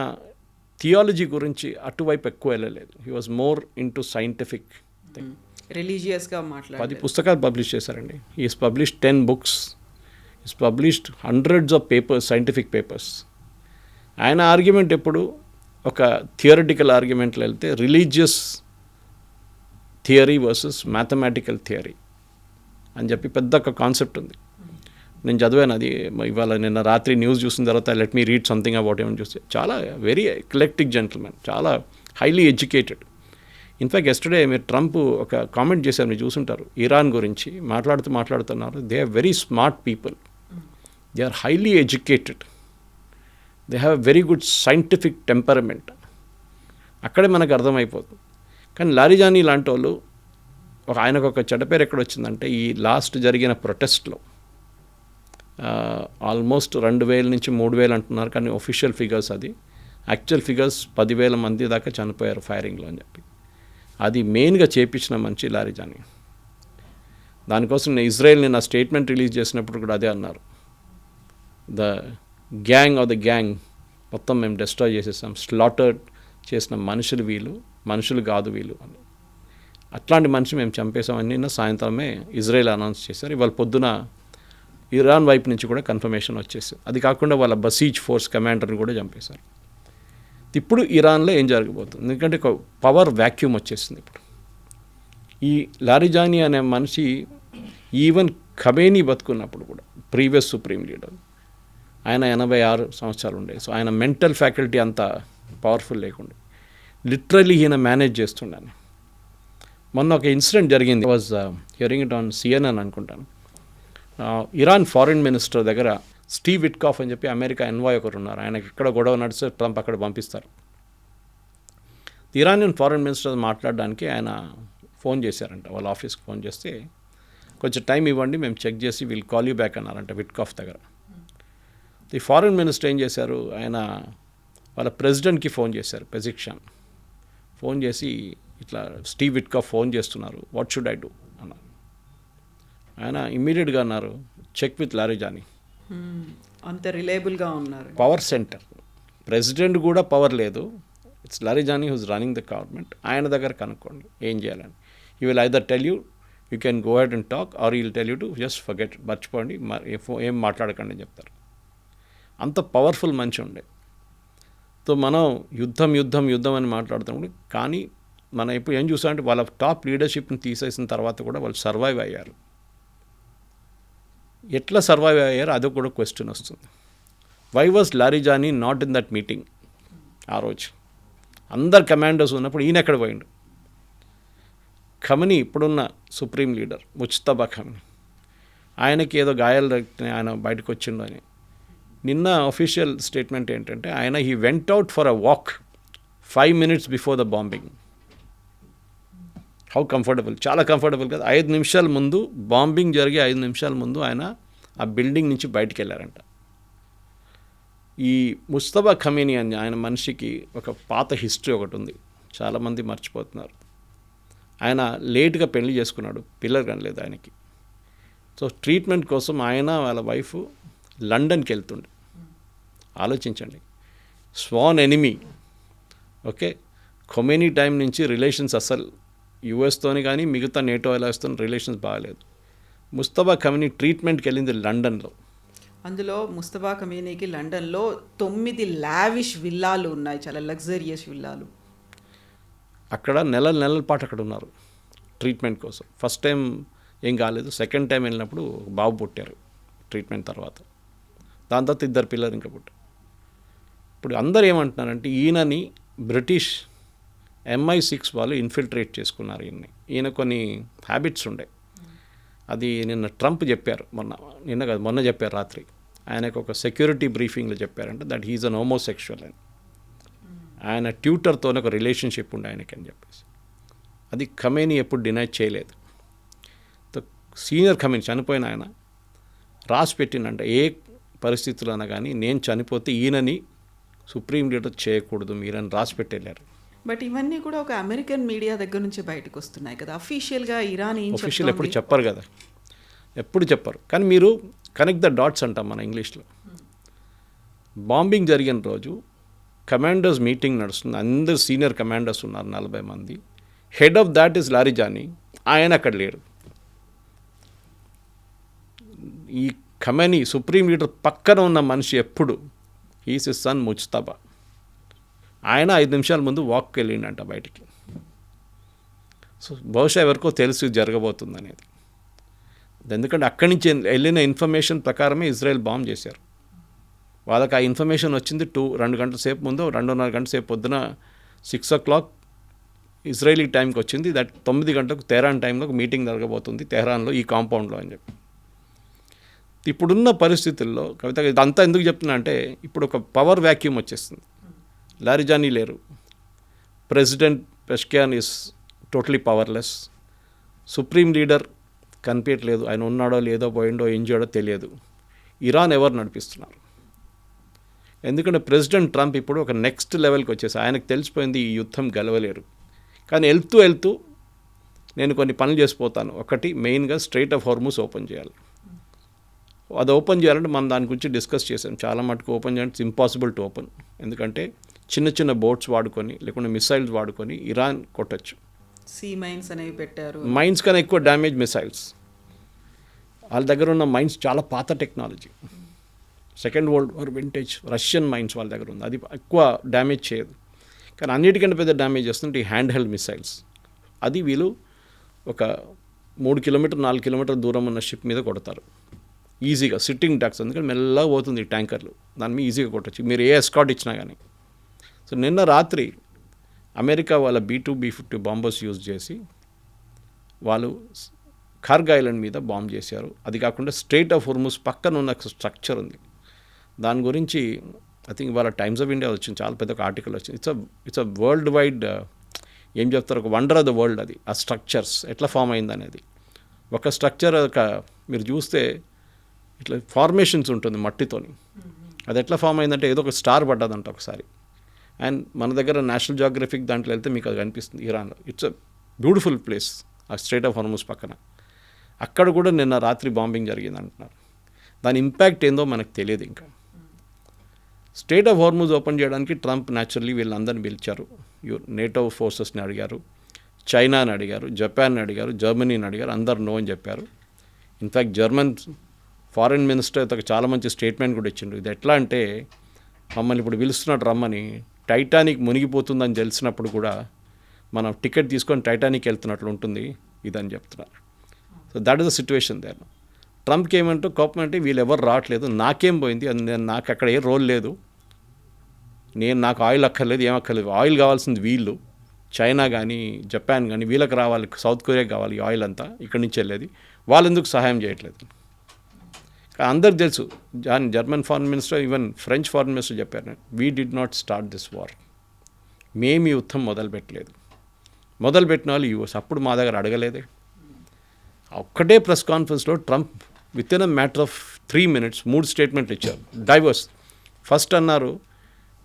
థియాలజీ గురించి అటువైపు ఎక్కువ వెళ్ళలేదు. He was more into scientific thing. రిలీజియస్గా 10 పుస్తకాలు పబ్లిష్ చేశారండి. He is published 10 books, is published hundreds of papers, scientific papers. ఆయన ఆర్గ్యుమెంట్ ఎప్పుడు ఒక థియరిటికల్ ఆర్గ్యుమెంట్లో వెళ్తే religious theory versus mathematical theory అని చెప్పి పెద్ద ఒక కాన్సెప్ట్ ఉంది. నేను చదివాను అది ఇవాళ, నిన్న రాత్రి న్యూస్ చూసిన తర్వాత let me read something about ఏమని చూస్తే, చాలా వెరీ ఎక్లెక్టిక్ జెంటిల్మెన్, చాలా హైలీ ఎడ్యుకేటెడ్. ఇన్ఫ్యాక్ట్ ఎస్టర్డే మీరు ట్రంప్ ఒక కామెంట్ చేశారు, మీరు చూసుంటారు, ఇరాన్ గురించి మాట్లాడుతున్నారు. They are very smart people, they are highly educated, they have very good scientific temperament. అక్కడే మనకు అర్థమైపోతుంది. కానీ లారిజానీ లాంటి వాళ్ళు, ఆయనకు ఒక చెడ్డ పేరు ఎక్కడ వచ్చిందంటే, ఈ లాస్ట్ జరిగిన ప్రొటెస్ట్లో ఆల్మోస్ట్ 2,000 నుంచి 3,000 అంటున్నారు, కానీ ఒఫిషియల్ ఫిగర్స్ అది, యాక్చువల్ ఫిగర్స్ 10,000 మంది దాకా చనిపోయారు ఫైరింగ్లో అని చెప్పి. అది మెయిన్గా చేపించిన మనిషి లారిజానీ. దానికోసం ఇజ్రాయెల్ నిన్న స్టేట్మెంట్ రిలీజ్ చేసినప్పుడు కూడా అదే అన్నారు, ద గ్యాంగ్ మొత్తం మేము డిస్ట్రాయ్ చేసేసాం, స్లాటర్డ్ చేసిన మనుషులు వీళ్ళు, మనుషులు కాదు వీళ్ళు అని. అట్లాంటి మనిషి మేము చంపేసామని నిన్న సాయంత్రమే ఇజ్రాయెల్ అనౌన్స్ చేశారు. ఇవాళ పొద్దున ఇరాన్ వైపు నుంచి కూడా కన్ఫర్మేషన్ వచ్చేసి, అది కాకుండా వాళ్ళ బసీజ్ ఫోర్స్ కమాండర్ని కూడా చంపేశారు. ఇప్పుడు ఇరాన్లో ఏం జరగబోతుంది, ఎందుకంటే ఒక పవర్ వ్యాక్యూమ్ వచ్చేసింది. ఇప్పుడు ఈ లారిజానీ అనే మనిషి ఈవెన్ ఖమేనీ బతుకున్నప్పుడు కూడా, ప్రీవియస్ సుప్రీం లీడర్, ఆయన 86 సంవత్సరాలు ఉండే. సో ఆయన మెంటల్ ఫ్యాకల్టీ అంత పవర్ఫుల్ లేకుండే, లిటరలీ ఈయన మేనేజ్ చేస్తుండని. మొన్న ఒక ఇన్సిడెంట్ జరిగింది, was hearing it on CNN అనుకుంటాను. ఇరాన్ ఫారిన్ మినిస్టర్ దగ్గర స్టీవ్ విట్కాఫ్ అని చెప్పి అమెరికా ఎన్వాయ్ ఒకరు ఉన్నారు. ఆయనకి ఎక్కడ గొడవ నడిస్తే ట్రంప్ అక్కడ పంపిస్తారు. ఇరానియన్ ఫారిన్ మినిస్టర్ మాట్లాడడానికి ఆయన ఫోన్ చేశారంట, వాళ్ళ ఆఫీస్కి ఫోన్ చేస్తే, కొంచెం టైం ఇవ్వండి మేము చెక్ చేసి విల్ కాల్ యూ బ్యాక్ అన్నారంట విట్కాఫ్ దగ్గర. ది ఫారిన్ మినిస్టర్ ఏం చేశారు, ఆయన వాళ్ళ ప్రెసిడెంట్కి ఫోన్ చేశారు, పెజిక్షాన్. ఫోన్ చేసి ఇట్లా స్టీవ్ విట్కాఫ్ ఫోన్ చేస్తున్నారు, వాట్ షుడ్ ఐ డూ అన్నారు. ఆయన ఇమ్మీడియట్గా అన్నారు, చెక్ విత్ లారిజానీ. అంత రిలయబుల్గా ఉన్నారు. పవర్ సెంటర్, ప్రెసిడెంట్ కూడా పవర్ లేదు, it's Larijani who's running the government. ఆయన దగ్గర కనుక్కోండి ఏం చేయాలని. You will either tell you can go head and talk, or you will tell you to just forget, మర్చిపోండి, ఏం మాట్లాడకండి అని చెప్తారు. అంత పవర్ఫుల్ మనిషి ఉండే. సో మనం యుద్ధం అని మాట్లాడుతున్నప్పుడు, కానీ మనం ఇప్పుడు ఏం చూసామంటే వాళ్ళ టాప్ లీడర్షిప్ని తీసేసిన తర్వాత కూడా వాళ్ళు సర్వైవ్ అయ్యారు. ఎట్లా సర్వైవ్ అయ్యారు అదో కూడా క్వశ్చన్ వస్తుంది. Why was Larijani not in that meeting ఆ రోజు? అందరు కమాండర్స్ ఉన్నప్పుడు ఈయన ఎక్కడ పోయిండు? ఖమనీ ఇప్పుడున్న సుప్రీం లీడర్ ముజ్తబా ఖమనీ, ఆయనకి ఏదో గాయాలు ఆయన బయటకు వచ్చిండు అని. నిన్న అఫీషియల్ స్టేట్మెంట్ ఏంటంటే ఆయన he went out for a walk 5 minutes before the bombing. How comfortable, చాలా కంఫర్టబుల్ కదా. 5 నిమిషాల ముందు, బాంబింగ్ జరిగే 5 నిమిషాల ముందు ఆయన ఆ బిల్డింగ్ నుంచి బయటికి వెళ్ళారంట. ఈ ముజ్తబా ఖమీనీ అని ఆయన మనిషికి ఒక పాత హిస్టరీ ఒకటి ఉంది, చాలామంది మర్చిపోతున్నారు. ఆయన లేట్గా పెళ్లి చేసుకున్నాడు, పిల్లలు కనలేదు ఆయనకి. సో ట్రీట్మెంట్ కోసం ఆయన వాళ్ళ వైఫ్ లండన్కి వెళ్తుండే. ఆలోచించండి, sworn enemy. Okay, Khomeini time నుంచి రిలేషన్స్ అసలు యుఎస్తోని కానీ మిగతా నేటో అలయన్స్తో రిలేషన్స్ బాగాలేదు. ముజ్తబా ఖమీనీ ట్రీట్మెంట్కి వెళ్ళింది లండన్లో. అందులో ముస్తఫా ఖమీనీకి లండన్లో 9 లావిష్ విల్లాలు ఉన్నాయి, చాలా లగ్జరియస్ విల్లాలు. అక్కడ నెలల పాటు అక్కడ ఉన్నారు ట్రీట్మెంట్ కోసం. ఫస్ట్ టైం ఏం కాలేదు, సెకండ్ టైం వెళ్ళినప్పుడు బాబు పుట్టారు ట్రీట్మెంట్ తర్వాత. దాని తర్వాత 2 పిల్లలు ఇంకా పుట్టారు. ఇప్పుడు అందరు ఏమంటున్నారంటే ఈయనని బ్రిటిష్ MI6 వాళ్ళు ఇన్ఫిల్ట్రేట్ చేసుకున్నారు ఈయన కొన్ని హ్యాబిట్స్ ఉండే. అది నిన్న ట్రంప్ చెప్పారు, మొన్న చెప్పారు రాత్రి. ఆయనకు ఒక సెక్యూరిటీ బ్రీఫింగ్లో చెప్పారంటే దట్ హీజ్ అన్ హోమోసెక్షువల్ అని. ఆయన ట్యూటర్తోనే ఒక రిలేషన్షిప్ ఉండే ఆయనకి అని చెప్పేసి. అది ఖమేనీ ఎప్పుడు డినై చేయలేదు. సీనియర్ ఖమేనీ చనిపోయిన ఆయన రాసి పెట్టినంట, ఏ పరిస్థితుల్లోనా కానీ నేను చనిపోతే ఈయనని సుప్రీం లీడర్ చేయకూడదు మీరని రాసి పెట్టేళ్ళారు. బట్ ఇవన్నీ కూడా ఒక అమెరికన్ మీడియా దగ్గర నుంచి బయటకు వస్తున్నాయి కదా. అఫీషియల్గా ఇరాన్ అఫీషియల్ ఎప్పుడు చెప్పరు కదా, ఎప్పుడు చెప్పరు. కానీ మీరు కనెక్ట్ ద డాట్స్ అంటాం మన ఇంగ్లీష్లో. బాంబింగ్ జరిగిన రోజు కమాండర్స్ మీటింగ్ నడుస్తుంది, అందరు సీనియర్ కమాండర్స్ ఉన్నారు 40 మంది. Head of that is Larijani, ఆయన అక్కడ లేరు. ఈ ఖమేనీ సుప్రీం లీడర్ పక్కన ఉన్న మనిషి ఎప్పుడు ఈస్ ఇస్ సన్ ముజ్తబా. ఆయన 5 నిమిషాల ముందు వాక్కి వెళ్ళిండంట బయటికి. సో బహుశా ఎవరికో తెలుసు జరగబోతుంది అనేది. ఎందుకంటే అక్కడి నుంచి వెళ్ళిన ఇన్ఫర్మేషన్ ప్రకారమే ఇజ్రాయెల్ బాంబ్ చేశారు. వాళ్ళకి ఆ ఇన్ఫర్మేషన్ వచ్చింది 2 గంటల సేపు ముందు, 2.5 గంటల సేపు పొద్దున 6 o'clock ఇజ్రాయలీ టైంకి వచ్చింది. దట్ 9 గంటలకు తెహరాన్ టైంలో ఒక మీటింగ్ జరగబోతుంది తెహరాన్లో ఈ కాంపౌండ్లో అని చెప్పి. ఇప్పుడున్న పరిస్థితుల్లో కవిత ఇదంతా ఎందుకు చెప్తున్నా అంటే ఇప్పుడు ఒక పవర్ వ్యాక్యూమ్ వచ్చేస్తుంది. లారిజానీ లేరు, president Pezeshkian is totally powerless, supreme leader కనిపించట్లేదు, ఆయన ఉన్నాడో లేదో పోయిండో ఏం చేయడో తెలియదు. ఇరాన్ ఎవరు నడిపిస్తున్నారు? ఎందుకంటే ప్రెసిడెంట్ ట్రంప్ ఇప్పుడు ఒక నెక్స్ట్ లెవెల్కి వచ్చేసి ఆయనకు తెలిసిపోయింది ఈ యుద్ధం గెలవలేరు. కానీ వెళ్తూ నేను కొన్ని పనులు చేసిపోతాను. ఒకటి మెయిన్గా స్ట్రైట్ ఆఫ్ హార్మూజ్ ఓపెన్ చేయాలి. అది ఓపెన్ చేయాలంటే మనం దాని గురించి డిస్కస్ చేసాం. చాలా మటుకు ఓపెన్ చేయాలంటే ఇట్స్ ఇంపాసిబుల్ టు ఓపెన్. ఎందుకంటే చిన్న బోట్స్ వాడుకొని లేకుంటే మిసైల్స్ వాడుకొని ఇరాన్ కొట్టచ్చు. సీ మైన్స్ అనేవి పెట్టారు. మైన్స్ కన్నా ఎక్కువ డ్యామేజ్ మిసైల్స్. వాళ్ళ దగ్గర ఉన్న మైన్స్ చాలా పాత technology, second world war vintage Russian mines వాళ్ళ దగ్గర ఉంది. అది ఎక్కువ డ్యామేజ్ చేయదు, కానీ అన్నిటికంటే పెద్ద డ్యామేజ్ చేస్తుంటే ఈ హ్యాండ్ హెల్డ్ మిసైల్స్. అది వీళ్ళు ఒక 3 కిలోమీటర్ 4 కిలోమీటర్ దూరం ఉన్న షిప్ మీద కొడతారు ఈజీగా. సిట్టింగ్ డక్స్, ఎందుకంటే మెల్లగా పోతుంది ఈ ట్యాంకర్లు, దాని మీద ఈజీగా కొట్టచ్చు మీరు ఏ ఎస్కాట్ ఇచ్చినా కానీ. సో నిన్న రాత్రి అమెరికా వాళ్ళ B-2 B-50 బాంబర్స్ యూజ్ చేసి వాళ్ళు ఖర్గ్ ఐలాండ్ మీద బాంబ్ చేశారు. అది కాకుండా స్ట్రెయిట్ ఆఫ్ హోర్ముజ్ పక్కన ఉన్న స్ట్రక్చర్ ఉంది, దాని గురించి ఐ థింక్ వాళ్ళ టైమ్స్ ఆఫ్ ఇండియా వచ్చింది, చాలా పెద్ద ఒక ఆర్టికల్ వచ్చింది. ఇట్స్ అ వరల్డ్ వైడ్ ఏం చెప్తారు, ఒక వండర్ ఆఫ్ ద వరల్డ్. అది ఆ స్ట్రక్చర్స్ ఎట్లా ఫామ్ అయింది అనేది. ఒక స్ట్రక్చర్ మీరు చూస్తే ఇట్లా ఫార్మేషన్స్ ఉంటుంది మట్టితోని, అది ఎట్లా ఫామ్ అయిందంటే ఏదో ఒక స్టార్ పడ్డదంట ఒకసారి. అండ్ మన దగ్గర నేషనల్ జియోగ్రఫిక్ దాంట్లో వెళ్తే మీకు అది కనిపిస్తుంది ఇరాన్లో. ఇట్స్ అ బ్యూటిఫుల్ ప్లేస్ ఆ స్ట్రెయిట్ ఆఫ్ హార్మూజ్ పక్కన. అక్కడ కూడా నిన్న రాత్రి బాంబింగ్ జరిగింది అంటున్నారు. దాని ఇంపాక్ట్ ఏందో మనకు తెలియదు ఇంకా. స్ట్రెయిట్ ఆఫ్ హార్మూజ్ ఓపెన్ చేయడానికి ట్రంప్ న్యాచురల్లీ వీళ్ళందరినీ పిలిచారు. నేటో ఫోర్సెస్ని అడిగారు, చైనాని అడిగారు, జపాన్ని అడిగారు, జర్మనీని అడిగారు. అందరు నో అని చెప్పారు. ఇన్ఫ్యాక్ట్ జర్మన్ ఫారిన్ మినిస్టర్ చాలా మంచి స్టేట్మెంట్ కూడా ఇచ్చిండు. ఇది ఎట్లా అంటే మమ్మల్ని ఇప్పుడు పిలుస్తున్నాడు రమ్మని, టైటానిక్ మునిగిపోతుందని తెలిసినప్పుడు కూడా మనం టికెట్ తీసుకొని టైటానిక్ వెళ్తున్నట్లు ఉంటుంది ఇదని చెప్తున్నారు. So that is the situation there. ట్రంప్కి ఏమంటూ కోపం అంటే వీళ్ళు ఎవరు రావట్లేదు, నాకేం పోయింది, నాకు అక్కడ ఏ రోల్ లేదు, నాకు ఆయిల్ అక్కర్లేదు, ఏం అక్కర్లేదు, ఆయిల్ కావాల్సింది వీళ్ళు, చైనా కానీ జపాన్ కానీ వీళ్ళకి రావాలి, సౌత్ కొరియా కావాలి ఈ ఆయిల్ అంతా, ఇక్కడి నుంచి వెళ్ళేది, వాళ్ళు ఎందుకు సహాయం చేయట్లేదు. అందరికి తెలుసు, German foreign minister, even French foreign minister చెప్పారు, we did not start this war, మేము ఈ యుద్ధం మొదలుపెట్టలేదు, మొదలుపెట్టిన వాళ్ళు యూఎస్, అప్పుడు మా దగ్గర అడగలేదే. ఒక్కటే ప్రెస్ కాన్ఫరెన్స్లో Trump with in a matter of 3 minutes 3 స్టేట్మెంట్లు ఇచ్చారు, డైవర్స్. ఫస్ట్ అన్నారు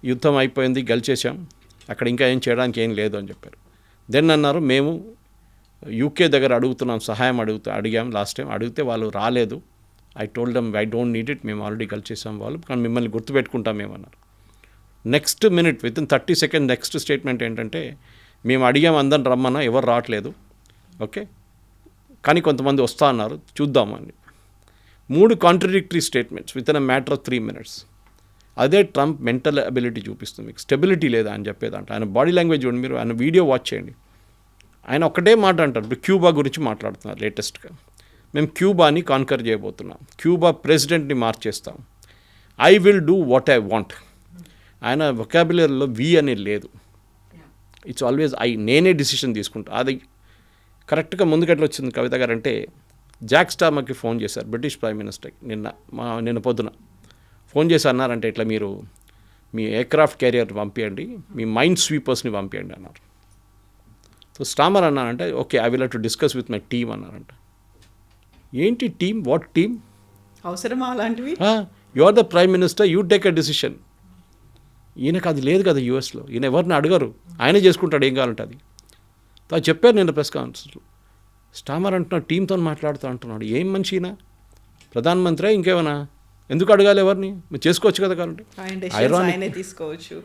యుద్ధం అయిపోయింది, గెలిచేసాం, అక్కడ ఇంకా ఏం చేయడానికి ఏం లేదు అని చెప్పారు. దెన్ అన్నారు మేము యూకే దగ్గర అడుగుతున్నాం, సహాయం అడిగాం లాస్ట్ టైం, అడిగితే వాళ్ళు రాలేదు, I told them I don't need it, మేము ఆల్రెడీ గెలిచేసాం వాళ్ళు, కానీ మిమ్మల్ని గుర్తుపెట్టుకుంటాం మేమన్నారు. Next minute within 30 seconds next statement ఏంటంటే మేము అడిగాం అందరిని రమ్మన్నా, ఎవరు రావట్లేదు, ఓకే, కానీ కొంతమంది వస్తా అన్నారు చూద్దామని. 3 contradictory statements with in a matter of 3 minutes. అదే ట్రంప్ మెంటల్ అబిలిటీ చూపిస్తుంది, మీకు స్టెబిలిటీ లేదా అని చెప్పేదంట. ఆయన బాడీ లాంగ్వేజ్ చూడండి, మీరు ఆయన వీడియో వాచ్ చేయండి. ఆయన ఒకటే మాట అంటారు. ఇప్పుడు క్యూబా గురించి మాట్లాడుతున్నారు లేటెస్ట్గా, మేము క్యూబాని కాన్కర్ చేయబోతున్నాం, క్యూబా ప్రెసిడెంట్ని మార్చేస్తాం, I will do what I want. ఆయన వొకాబులరీలో వి అనేది లేదు, ఇట్స్ ఆల్వేస్ ఐ, నేనే డిసిషన్ తీసుకుంటా. అది కరెక్ట్గా ముందుకెట్లా వచ్చింది కవిత గారు అంటే, జాక్ స్టార్మర్కి ఫోన్ చేశారు బ్రిటిష్ ప్రైమ్ మినిస్టర్కి నిన్న పొద్దున ఫోన్ చేసి అన్నారంటే, ఇట్లా మీరు మీ ఎయిర్క్రాఫ్ట్ క్యారియర్ పంపించండి, మీ మైండ్ స్వీపర్స్ని పంపించండి అన్నారు. సో స్టామర్ అన్నారంటే okay I will have to discuss with my team అన్నారంట. ఏంటి టీమ్, వాట్ టీమ్, అవసరమా అలాంటివి? You are the prime minister, you take a decision. ఈయనకు అది లేదు కదా యూఎస్లో, ఈయన ఎవరిని అడగరు, ఆయనే చేసుకుంటాడు ఏం కావాలంటే అది. అది చెప్పారు నేను ప్రెస్ కాన్ఫరెన్స్లో. స్టామర్ అంటున్నాడు టీంతో మాట్లాడుతూ అంటున్నాడు, ఏం మనిషి ఈయన, ప్రధానమంత్రి ఇంకేమైనా, ఎందుకు అడగాలి ఎవరిని, మీరు చేసుకోవచ్చు కదా కావాలంటే. తీసుకోవచ్చు.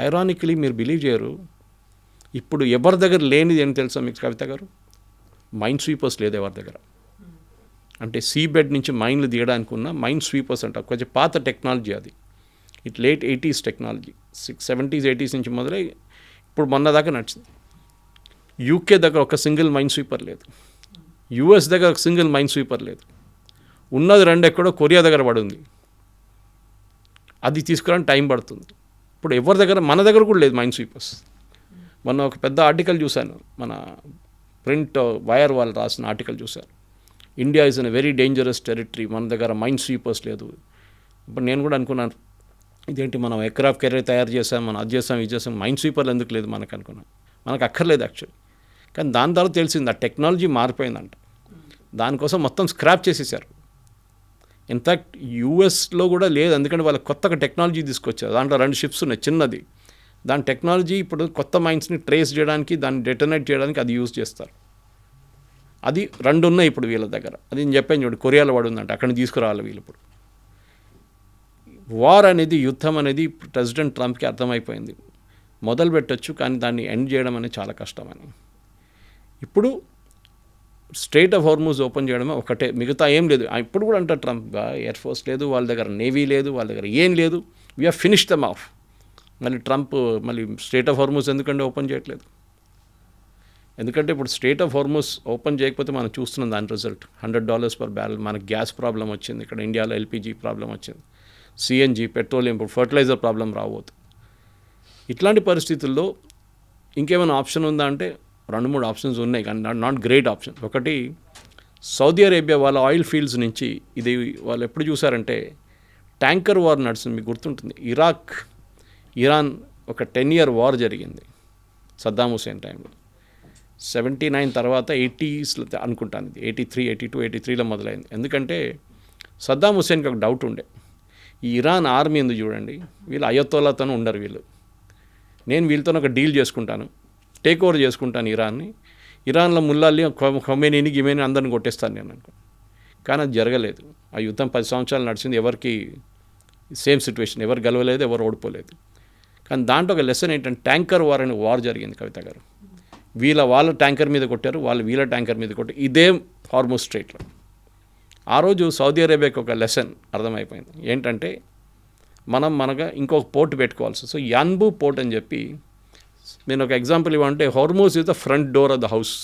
ఐరానికలీ మీరు బిలీవ్ చేయరు, ఇప్పుడు ఎవరి దగ్గర లేనిది ఏంటి తెలుసా మీకు కవిత గారు, మైండ్ స్వీపర్స్ లేదు ఎవరి దగ్గర. అంటే సీ బెడ్ నుంచి మైన్లు తీయడానికి ఉన్న మైండ్ స్వీపర్స్ అంట, కొంచెం పాత టెక్నాలజీ అది, it late 80s technology, 70s 80s నుంచి మొదలై ఇప్పుడు మొన్న దాకా నడిచింది. యూకే దగ్గర ఒక సింగిల్ మైండ్ స్వీపర్ లేదు, యూఎస్ దగ్గర ఒక సింగిల్ మైండ్ స్వీపర్ లేదు, ఉన్నది 2 ఎక్కడో కొరియా దగ్గర పడి ఉంది, అది తీసుకురావడానికి టైం పడుతుంది. ఇప్పుడు ఎవరి దగ్గర, మన దగ్గర కూడా లేదు మైండ్ స్వీపర్స్. మొన్న ఒక పెద్ద ఆర్టికల్ చూశాను, మన ప్రింట్ వైర్ వాళ్ళు రాసిన ఆర్టికల్ చూశారు, India is in a very dangerous territory, మన దగ్గర మైండ్ స్వీపర్స్ లేదు. ఇప్పుడు నేను కూడా అనుకున్నాను ఇదేంటి, మనం ఎయిర్క్రాఫ్ట్ కెరీర్ తయారు చేసాం, మనం అది చేసాం ఇది చేసాం, మైండ్ స్వీపర్లు ఎందుకు లేదు మనకు అనుకున్నాం. మనకు అక్కర్లేదు యాక్చువల్లీ, కానీ దాని తర్వాత తెలిసింది ఆ టెక్నాలజీ మారిపోయిందంట, దానికోసం మొత్తం స్క్రాప్ చేసేసారు. ఇన్ఫ్యాక్ట్ యూఎస్లో కూడా లేదు, ఎందుకంటే వాళ్ళు కొత్తగా టెక్నాలజీ తీసుకొచ్చారు, దాంట్లో 2 ships ఉన్నాయి చిన్నది, దాని టెక్నాలజీ ఇప్పుడు కొత్త మైండ్స్ని ట్రేస్ చేయడానికి, దాన్ని డెటోనేట్ చేయడానికి అది యూజ్ చేస్తారు. అది 2 ఉన్నాయి ఇప్పుడు వీళ్ళ దగ్గర. అది నేను చెప్పాను చూడండి, కొరియాలో పడి ఉందంట, అక్కడిని తీసుకురావాలి వీళ్ళు. ఇప్పుడు వార్ అనేది, యుద్ధం అనేది ప్రెసిడెంట్ ట్రంప్కి అర్థమైపోయింది, మొదలు పెట్టచ్చు కానీ దాన్ని ఎండ్ చేయడం అనేది చాలా కష్టమని. ఇప్పుడు స్ట్రైట్ ఆఫ్ హార్మూజ్ ఓపెన్ చేయడమే ఒకటే, మిగతా ఏం లేదు. ఇప్పుడు కూడా అంటారు ట్రంప్, ఎయిర్ ఫోర్స్ లేదు, వాళ్ళ దగ్గర నేవీ లేదు, వాళ్ళ దగ్గర ఏం లేదు, we have finish them off. మళ్ళీ ట్రంప్ మళ్ళీ స్ట్రైట్ ఆఫ్ హార్మూజ్ ఎందుకంటే ఓపెన్ చేయట్లేదు? ఎందుకంటే ఇప్పుడు స్ట్రైట్ ఆఫ్ హార్మూజ్ ఓపెన్ చేయకపోతే మనం చూస్తున్నాం దాని రిజల్ట్. $100 per barrel. మనకు గ్యాస్ ప్రాబ్లం వచ్చింది, ఇక్కడ ఇండియాలో ఎల్పిజి ప్రాబ్లం వచ్చింది, సిఎన్జి, పెట్రోలియం, ఇప్పుడు ఫర్టిలైజర్ ప్రాబ్లం రాబోతుంది. ఇట్లాంటి పరిస్థితుల్లో ఇంకేమైనా ఆప్షన్ ఉందా అంటే 2-3 ఆప్షన్స్ ఉన్నాయి, కానీ నాట్ గ్రేట్ ఆప్షన్. ఒకటి, సౌదీ అరేబియా వాళ్ళ ఆయిల్ ఫీల్డ్స్ నుంచి ఇది వాళ్ళు ఎప్పుడు చూసారంటే ట్యాంకర్ వార్ నడుస్తుంది. మీకు గుర్తుంటుంది, ఇరాన్ ఒక 10-year వార్ జరిగింది సద్దాం హుసేన్ టైంలో. 79 తర్వాత 80s అనుకుంటాను, 83, 82, 83లో మొదలైంది. ఎందుకంటే సద్దాం హుసేన్కి ఒక డౌట్ ఉండే, ఈ ఇరాన్ ఆర్మీ ఉంది చూడండి, వీళ్ళు అయతోలాతో ఉండరు, నేను వీళ్ళతో ఒక డీల్ చేసుకుంటాను, టేక్ ఓవర్ చేసుకుంటాను ఇరాన్లో ముల్లాల్ని, ఖొమేనీని, గిమేని అందరిని కొట్టేస్తాను నేను అనుకో. కానీ అది జరగలేదు. ఆ యుద్ధం 10 సంవత్సరాలు నడిచింది, ఎవరికి సేమ్ సిచ్యువేషన్, ఎవరు గెలవలేదు, ఎవరు ఓడిపోలేదు. కానీ దాంట్లో ఒక లెసన్ ఏంటంటే ట్యాంకర్ వార్ అనే వార్ జరిగింది కవిత గారు. వాళ్ళ ట్యాంకర్ మీద కొట్టారు, వీళ్ళ ట్యాంకర్ మీద కొట్టారు, ఇదే హార్మూజ్ స్ట్రైట్లో. ఆ రోజు సౌదీ అరేబియాకి ఒక లెసన్ అర్థమైపోయింది, ఏంటంటే మనగా ఇంకొక పోర్ట్ పెట్టుకోవాల్సి. సో యాన్బూ పోర్ట్ అని చెప్పి, నేను ఒక ఎగ్జాంపుల్ ఇవ్వాలంటే Hormuz is the front door of the house.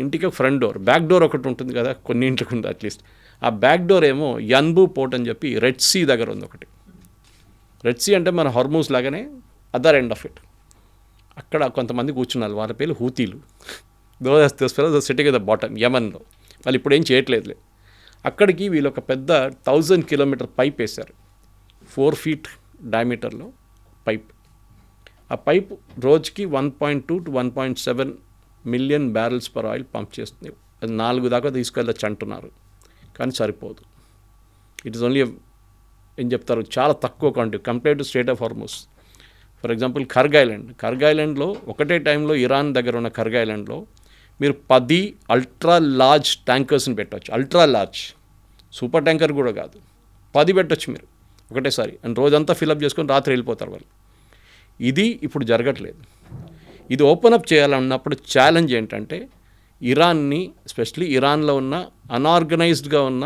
ఇంటికి ఫ్రంట్ డోర్, బ్యాక్ డోర్ ఒకటి ఉంటుంది కదా, కొన్ని ఇంటికి ఉంది అట్లీస్ట్. ఆ బ్యాక్ డోర్ ఏమో యాన్బూ పోర్ట్ అని చెప్పి రెడ్ సీ దగ్గర ఉంది ఒకటి. రెడ్ సీ అంటే మన హార్మూజ్ లాగానే అదర్ ఎండ్ ఆఫ్ ఇట్. అక్కడ కొంతమంది కూర్చున్నారు, వాళ్ళ పేర్లు హూతీలు. సిటీకి ద బాటమ్, యమన్లో. వాళ్ళు ఇప్పుడు ఏం చేయట్లేదులే. అక్కడికి వీళ్ళు ఒక పెద్ద 1000 kilometer పైప్ వేశారు, 4 feet డయామీటర్లో పైప్. ఆ పైప్ రోజుకి 1.2 to 1.7 million barrels per oil pump చేస్తుంది. అది 4 దాకా తీసుకెళ్ళచ్చు అంటున్నారు, కానీ సరిపోదు. ఇట్ ఈస్ ఓన్లీ ఏం చెప్తారు, చాలా తక్కువ quantity compare to strait of Hormuz. For example Kharg ఐలాండ్లో ఒకటే టైంలో ఇరాన్ దగ్గర ఉన్న కర్గ్ ఐలాండ్లో మీరు 10 అల్ట్రా లార్జ్ ట్యాంకర్స్ని పెట్టవచ్చు. అల్ట్రా లార్జ్, సూపర్ ట్యాంకర్ కూడా కాదు, 10 పెట్టచ్చు మీరు ఒకటేసారి. అండ్ రోజంతా ఫిలప్ చేసుకొని రాత్రి వెళ్ళిపోతారు వాళ్ళు. ఇది ఇప్పుడు జరగట్లేదు. ఇది ఓపెన్ అప్ చేయాలన్నప్పుడు ఛాలెంజ్ ఏంటంటే ఇరాన్ని, ఎస్పెషలీ ఇరాన్లో ఉన్న అన్ఆర్గనైజ్డ్గా ఉన్న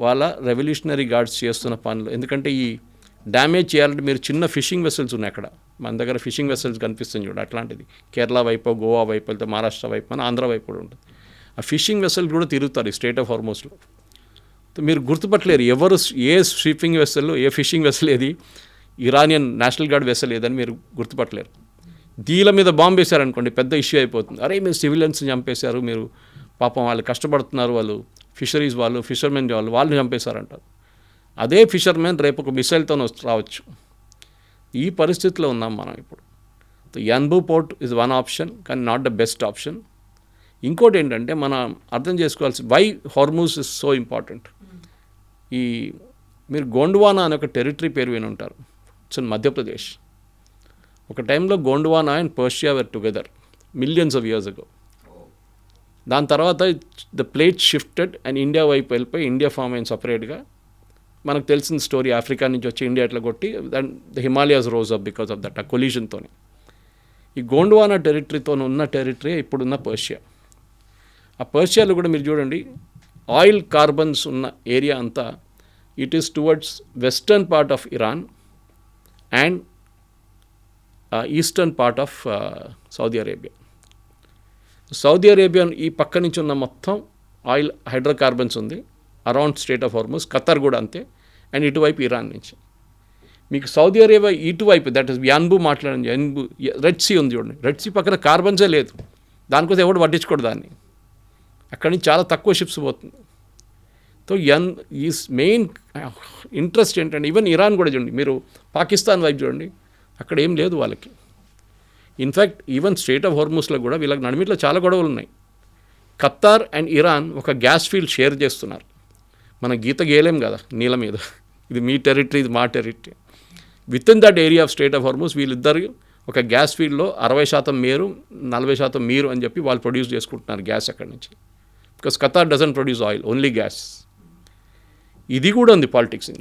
వాళ్ళ రెవల్యూషనరీ గార్డ్స్ చేస్తున్న పనులు. ఎందుకంటే ఈ డ్యామేజ్ చేయాలంటే మీరు చిన్న ఫిషింగ్ వెసల్స్ ఉన్నాయి అక్కడ, మన దగ్గర ఫిషింగ్ వెసల్స్ కనిపిస్తుంది చూడ, అట్లాంటిది కేరళ వైపు, గోవా వైపు, వెళ్తే మహారాష్ట్ర వైపు, మన ఆంధ్ర వైపు కూడా ఉంటుంది. ఆ ఫిషింగ్ వెసల్స్ కూడా తిరుగుతారు ఈ స్ట్రైట్ ఆఫ్ హార్మూజ్లో. మీరు గుర్తుపట్టలేరు ఎవరు ఏ షిప్పింగ్ వెసల్, ఏ ఫిషింగ్ వెసల్ ఏది ఇరానియన్ నేషనల్ గార్డ్ వెసల్ ఏదని మీరు గుర్తుపట్టలేరు. దీల మీద బాంబు వేశారనుకోండి, పెద్ద ఇష్యూ అయిపోతుంది. అరే మీరు సివిలియన్స్ని చంపేశారు, మీరు పాపం వాళ్ళు కష్టపడుతున్నారు, వాళ్ళు ఫిషరీస్ వాళ్ళు, ఫిషర్మెన్ వాళ్ళని చంపేశారంటారు. అదే ఫిషర్మెన్ రేపు ఒక మిసైల్తో రావచ్చు. ఈ పరిస్థితిలో ఉన్నాం మనం ఇప్పుడు. Yanbu port is one option, కానీ నాట్ ద బెస్ట్ ఆప్షన్. ఇంకోటి ఏంటంటే మనం అర్థం చేసుకోవాల్సి, why Hormuz is so important. మీరు గోండ్వానా అనే ఒక టెరిటరీ పేరు విని ఉంటారు, ఇట్స్ ఇన్ మధ్యప్రదేశ్. ఒక టైంలో Gondwana and Persia were together millions of years ago. దాని తర్వాత the plate shifted and India వైపు వెళ్ళిపోయి ఇండియా ఫామ్ అయిన సపరేట్గా. మనకు తెలిసిన స్టోరీ, ఆఫ్రికా నుంచి వచ్చి ఇండియా ఎట్లా కొట్టి the Himalayas rose up because of that, ఆ కొలిజన్తో. ఈ గోండ్వానా టెరిటరీతో ఉన్న టెరిటరీ ఇప్పుడున్న పర్షియా. ఆ పర్షియాలో కూడా మీరు చూడండి, ఆయిల్ కార్బన్స్ ఉన్న ఏరియా అంతా it is towards western part of Iran and eastern part of Saudi Arabia. Saudi Arabia ఈ పక్క నుంచి ఉన్న మొత్తం ఆయిల్ హైడ్రోకార్బన్స్ ఉంది around straight of Hormuz. Qatar కూడా అంతే. అండ్ ఇటువైపు ఇరాన్ నుంచి మీకు సౌదీ అరేబియా ఇటువైపు, దట్ ఇస్ యాన్బూ మాట్లాడండి, రెడ్ సీ ఉంది చూడండి, రెడ్ సీ పక్కన కార్బన్సే లేదు, దానికోసం ఎవడు పట్టించుకోడు దాన్ని. అక్కడి నుంచి చాలా తక్కువ షిప్స్ పోతుంది. సో ఈ మెయిన్ ఇంట్రెస్ట్ ఏంటంటే, ఈవెన్ ఇరాన్ కూడా చూడండి, మీరు పాకిస్తాన్ వైపు చూడండి, అక్కడ ఏం లేదు వాళ్ళకి. ఇన్ఫ్యాక్ట్ ఈవెన్ స్ట్రైట్ ఆఫ్ హార్మూజ్లో కూడా వీళ్ళకి నడిమిట్లో చాలా గొడవలు ఉన్నాయి. ఖతార్ అండ్ ఇరాన్ ఒక గ్యాస్ ఫీల్డ్ షేర్ చేస్తున్నారు. మన గీత గేయలేం కదా నీళ్ళ మీద, ఇది మీ టెరిటరీ, ఇది మా territory. With in that area of straight of Hormuz వీళ్ళిద్దరు ఒక గ్యాస్ ఫీల్డ్లో 60% మీరు, 40% మీరు అని చెప్పి వాళ్ళు ప్రొడ్యూస్ చేసుకుంటున్నారు గ్యాస్ అక్కడి నుంచి. Because Qatar doesn't produce oil, only gas. ఇది కూడా ఉంది politics in.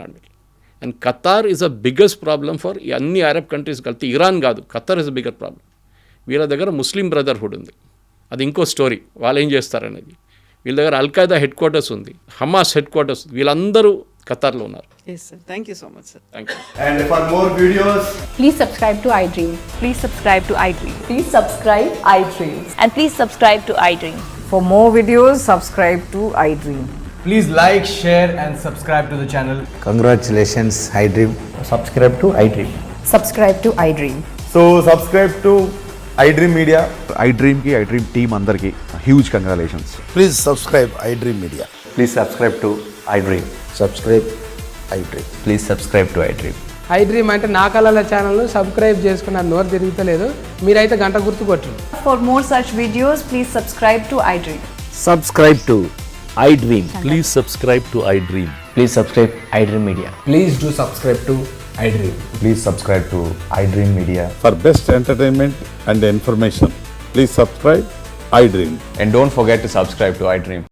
And Qatar is a biggest problem for అన్ని అరబ్ కంట్రీస్ కలిపి. ఇరాన్ కాదు, Qatar is a bigger problem. వీళ్ళ దగ్గర ముస్లిం బ్రదర్హుడ్ ఉంది, అది ఇంకో స్టోరీ. వాళ్ళు ఏం చేస్తారనేది. వీళ్ళ దగ్గర అల్ఖైదా హెడ్ క్వార్టర్స్ ఉంది, హమాస్ హెడ్ క్వార్టర్స్, వీళ్ళందరూ ఖతార్లో ఉన్నారు. Yes sir, thank you so much sir. Thank you. And for more videos, Please subscribe to iDream. Please subscribe to iDream. Please subscribe iDream. And please subscribe to iDream. For more videos, subscribe to iDream. please like, share and subscribe to the channel. Congratulations, iDream. Subscribe to iDream. Subscribe to iDream. So subscribe to iDream Media. iDream ki iDream team అందరికి huge congratulations. Please subscribe iDream Media. Please subscribe to iDream. Subscribe iDream. Please subscribe to iDream. iDream అంటే నా కళల ఛానల్ను subscribe చేసుకున్న నోరు తిరుగుతలేదు, మీరైతే గంట గుర్తు కొట్టండి. For more such videos, please subscribe to iDream. Subscribe to iDream. Please subscribe to iDream. Please subscribe iDream Media. Please do subscribe to iDream. Please subscribe to iDream Media. For best entertainment and information, please subscribe iDream. And don't forget to subscribe to iDream.